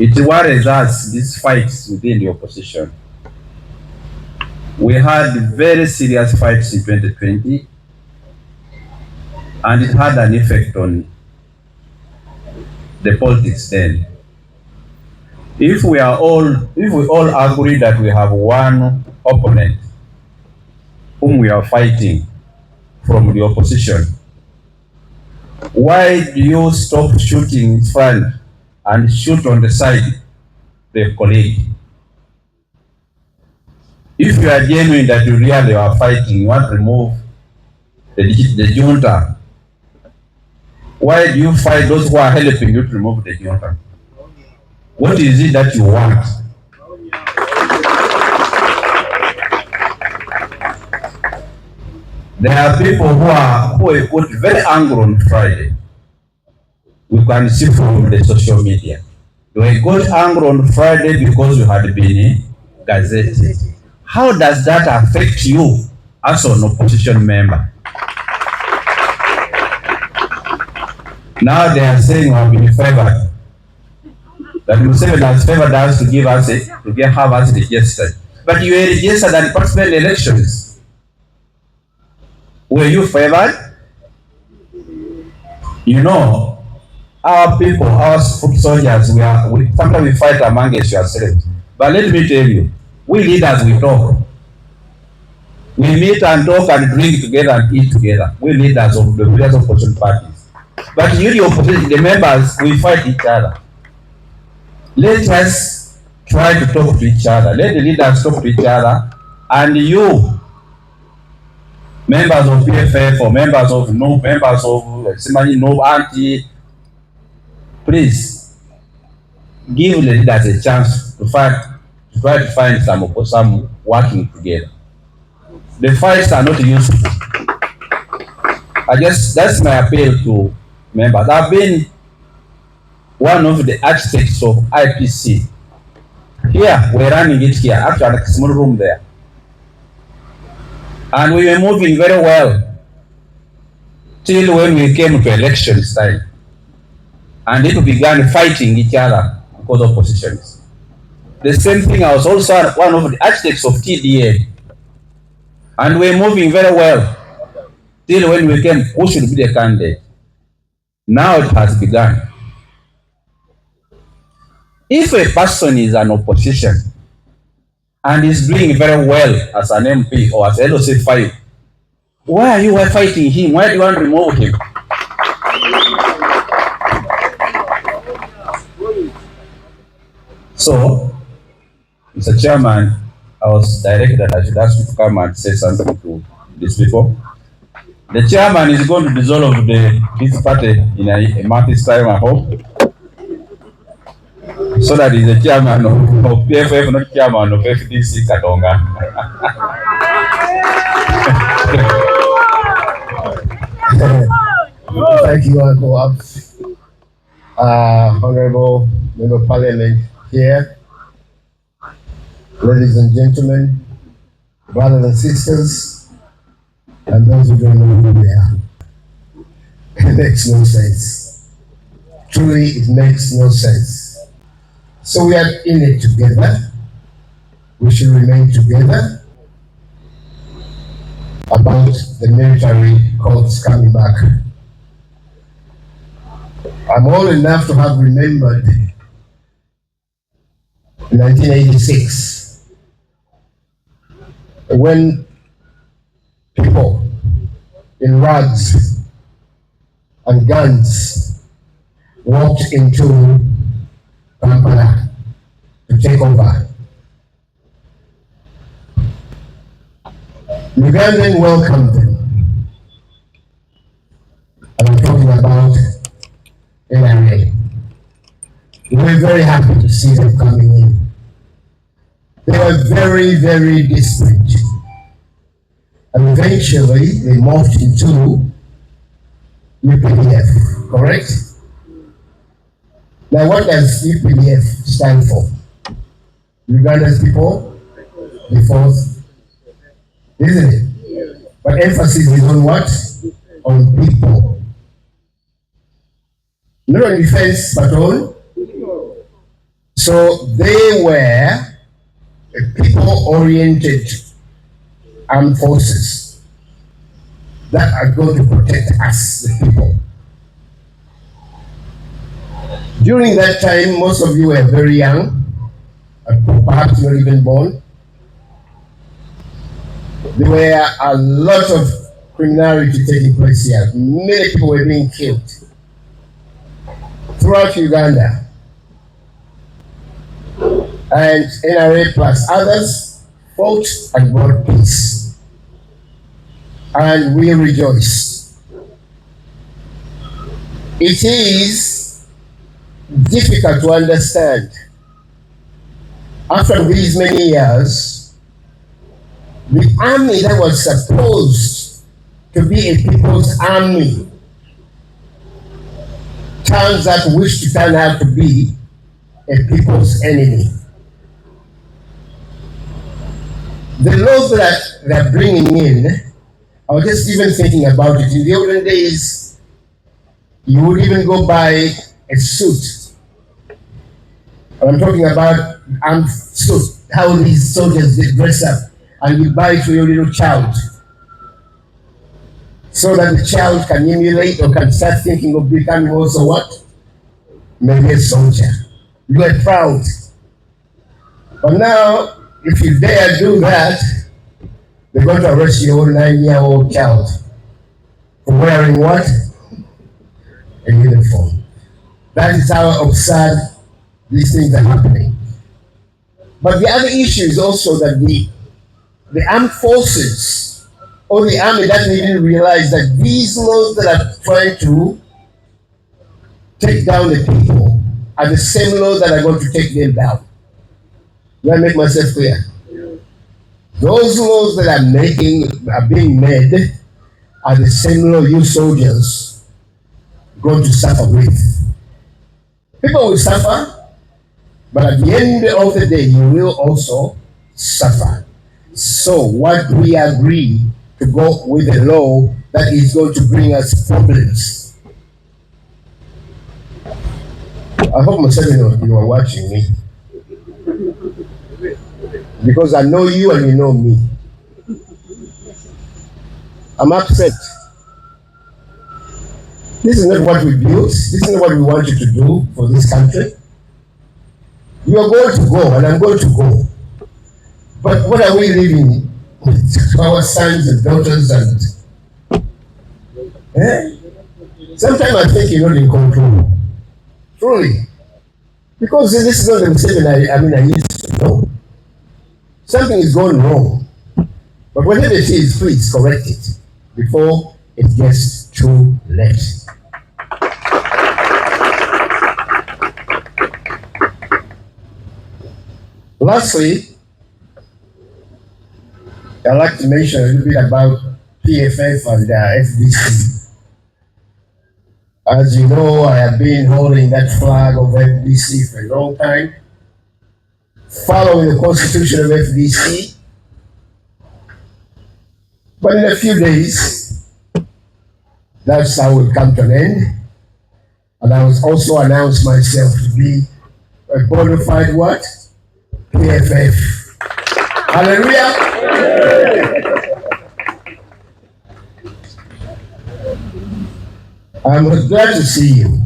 It worries us, these fights within the opposition. We had very serious fights in 2020, and it had an effect on the politics then. If we all agree that we have one opponent whom we are fighting from the opposition, why do you stop shooting in front and shoot on the side the colleague? If you are genuine that you really are fighting, you want to remove the junta, why do you fight those who are helping you to remove the junta? What is it that you want? There are people who got very angry on Friday. We can see from the social media. They got angry on Friday because you had been gazetted. How does that affect you as an opposition member? Now they are saying we have been favored. That Museveni has favored us to give us have us registered. But you were registered and participated in elections. Were you favored? You know, our people, our foot soldiers, sometimes we fight among ourselves. But let me tell you, we leaders, we talk. We meet and talk and drink together and eat together. We leaders of the various opposition parties. But you, the opposition, the members, we fight each other. Let us try to talk to each other. Let the leaders talk to each other. And you, members of PFF or members of Ssemujju'S, Auntie, please give the leaders a chance to try to find some working together. The fights are not useful. That's my appeal to members. I've been one of the architects of IPC. Here, we're running it here, actually a small room there. And we were moving very well till when we came to elections time. And people began fighting each other because of positions. The same thing, I was also one of the architects of TDA. And we were moving very well till when we came, who should be the candidate. Now it has begun. If a person is an opposition and is doing very well as an MP or as LOC 5, why are you fighting him? Why do you want to remove him? So, Mr. Chairman, I was directed that I should ask you to come and say something to these people. The chairman is going to dissolve this party in a month's time, I hope, so that he's the chairman of PFF, not chairman of FDC Katonga. Thank you, Uncle Ups. Honorable Member of Parliament here, ladies and gentlemen, brothers and sisters, and those who don't know who we are. It makes no sense. Truly, it makes no sense. So we are in it together. We should remain together about the military courts coming back. I'm old enough to have remembered in 1986 when people in rags and guns walked into Kampala to take over. Ugandan welcomed them. And I'm talking about NRA. We were very happy to see them coming in. They were very, very desperate. And eventually they morphed into UPDF, correct? Now what does UPDF stand for? Uganda's people, the force, isn't it? But emphasis is on what? On people. Not on defense, but on. So they were people-oriented armed forces that are going to protect us, the people. During that time, most of you were very young, perhaps not even born. There were a lot of criminality taking place here. Many people were being killed throughout Uganda. And NRA plus others fought and brought peace. And we rejoice. It is difficult to understand. After these many years, the army that was supposed to be a people's army turns out to wish to turn out to be a people's enemy. The laws that they're bringing in, I was just even thinking about it. In the olden days, you would even go buy a suit. I'm talking about armed suit, how these soldiers they dress up, and you buy it for your little child, so that the child can emulate or can start thinking of becoming also what? Maybe a soldier. You are proud. But now, if you dare do that, they're going to arrest your 9-year-old child for wearing what? A uniform. That is how absurd these things are happening. But the other issue is also that the armed forces or the army doesn't even realize that these laws that are trying to take down the people are the same laws that are going to take them down. Do I make myself clear? Those laws that are being made are the same law you soldiers going to suffer with. People will suffer, but at the end of the day, you will also suffer. So what we agree to go with a law that is going to bring us problems. I hope you are watching me, because I know you and you know me. I'm upset. This is not what we built. This is not what we wanted to do for this country. You are going to go, and I'm going to go. But what are we leaving to our sons and daughters? And sometimes I think you're not in control. Truly. Because this is not the mistake I used to know. Something is going wrong. But whatever it is, please correct it before it gets too late. Lastly, I'd like to mention a little bit about PFF and FDC. As you know, I have been holding that flag of FDC for a long time, following the constitution of FDC. But in a few days, that's how it will come to an end. And I was also announced myself to be a bona fide what? PFF. Hallelujah. I'm glad to see you.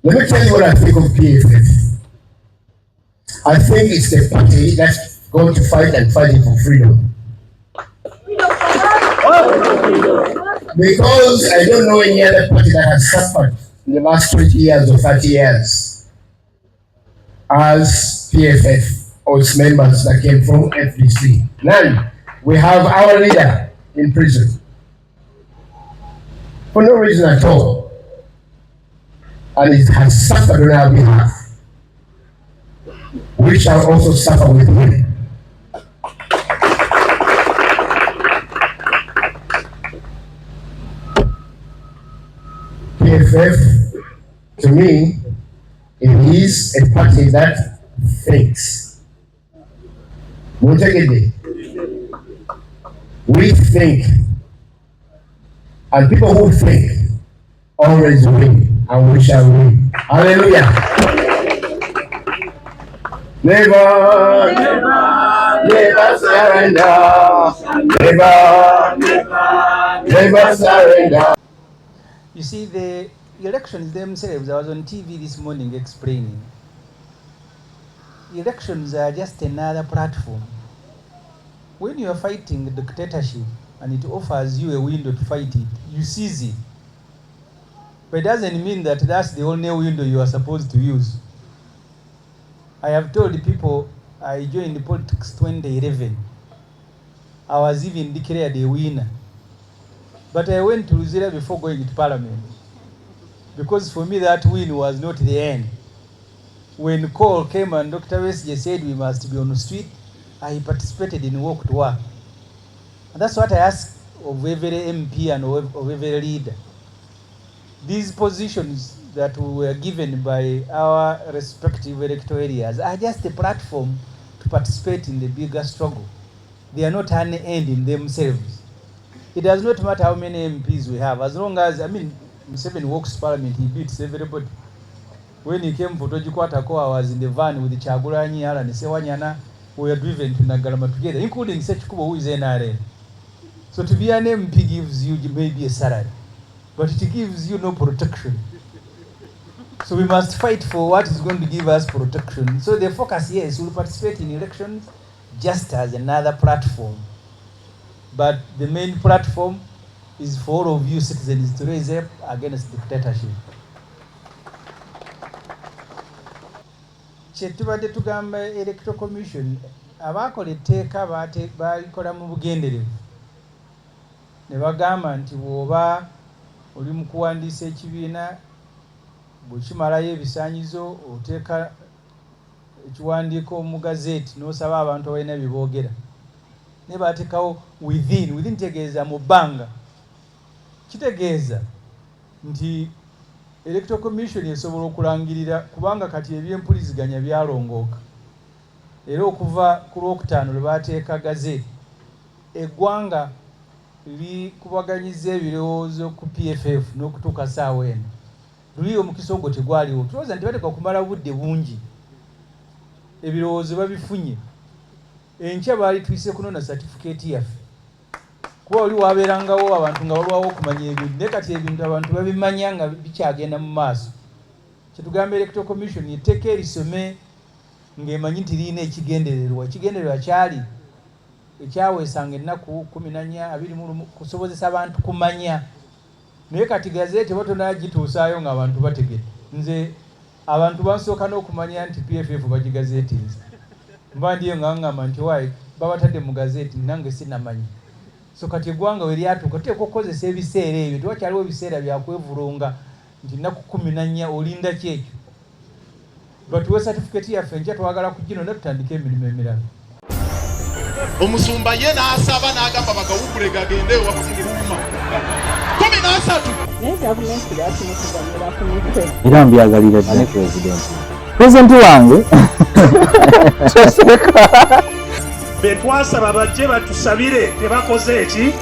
Let me tell you what I think of PFF. I think it's the party that's going to fight and fighting for freedom. Because I don't know any other party that has suffered in the last 20 years or 30 years as PFF or its members that came from FDC. None. We have our leader in prison for no reason at all, and it has suffered on our behalf. We shall also suffer with him. PFF, to me, it is a party that thinks. We think, and people who think always win, and we shall win. Hallelujah. Never, never surrender. Never, never surrender. You see, the elections themselves, I was on TV this morning explaining, elections are just another platform. When you are fighting the dictatorship and it offers you a window to fight it, you seize it. But it doesn't mean that that's the only window you are supposed to use. I have told people I joined politics 2011. I was even declared a winner. But I went to Luzira before going to Parliament. Because for me that win was not the end. When call came and Dr. Wesley said we must be on the street, I participated in walk to work. And that's what I ask of every MP and of every leader. These positions that we were given by our respective electoral areas are just a platform to participate in the bigger struggle. They are not an end in themselves. It does not matter how many MPs we have, as long as, Museveni walks Parliament, he beats everybody. When he came for Tojikwatako, I was in the van with the Chagulanyi and Sewanyana. We were driven to Nagalama together, including Sechikubo, who is NRA. So to be an MP gives you maybe a salary, but it gives you no protection. So we must fight for what is going to give us protection. So the focus here is we'll participate in elections just as another platform. But the main platform is for all of you citizens to raise up against dictatorship. Kyetubadde tugamba Electoral Commission abakola etteeka balikola mu bugenderevu ne bagamba nti bw'oba oli mu kuwandiisa ekibiina bwe kimalayo ebisaanyizo oteeka ekiwandiiko mu gazeeti n'osaba abantu abalina bye boogera ne bateekawo within tegeeza mu bbanga. Kitegeeza nti Electoral Commission esobola okulangirira kubanga kati ebyempuliziganya byalongooka era okuva ku Lwokutaano lwe baateeka gazeeti eggwanga likubaganyiza ebirowoozo ku PFF n'okutuuka ssaawa eno luli omukisa ogwo tegwaliwo. Tulowooza nti bateeka okumala budde bungi ebirowoozo babifunye. Enkya baali tuyise kunona certificate yaffe kuba oli wabeerangawo abantu nga balwawo okumanya ebintu naye kati ebintu abantu babimanya nga bikyagenda mu maaso. Kyetugamba Electoral Commission etteeka erisome ng'emanyi nti lirina ekigendererwa. Ekigendererwa kyali ekyaweesanga ennaku 14-21 kusobozesa abantu kumanya. Naye kati gazeeti batonagituusaayo ng'abantu bategedde. Nze abantu bansooka n'okumanya nti PFF bagigazeetinze. Mba ndiyo nga ngamba nti wayi babatadde mu gazeeti nange sinamanya. So kati eggwanga we lyatuuka tuteekwa okukozesa ebiseera ebyo. Tewakyaliwo ebiseera byakwevulunga nti nnaku 14 olinda ki ekyo. Batuwe certificate yaffe enkya twagala ku gino natutandika emirimu emirala. Omusumba ye n'asaba n'agamba bagawugule gagende wakusigiruma 13 gavumenti yatumukuganyira ku mitwe era mbyagalira ne pulezidenti wange betwasaba bajje batusabire tebakoze eki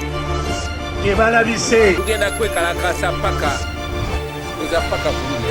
tebalabise tugenda kwekalakasa paka eza paka bulungi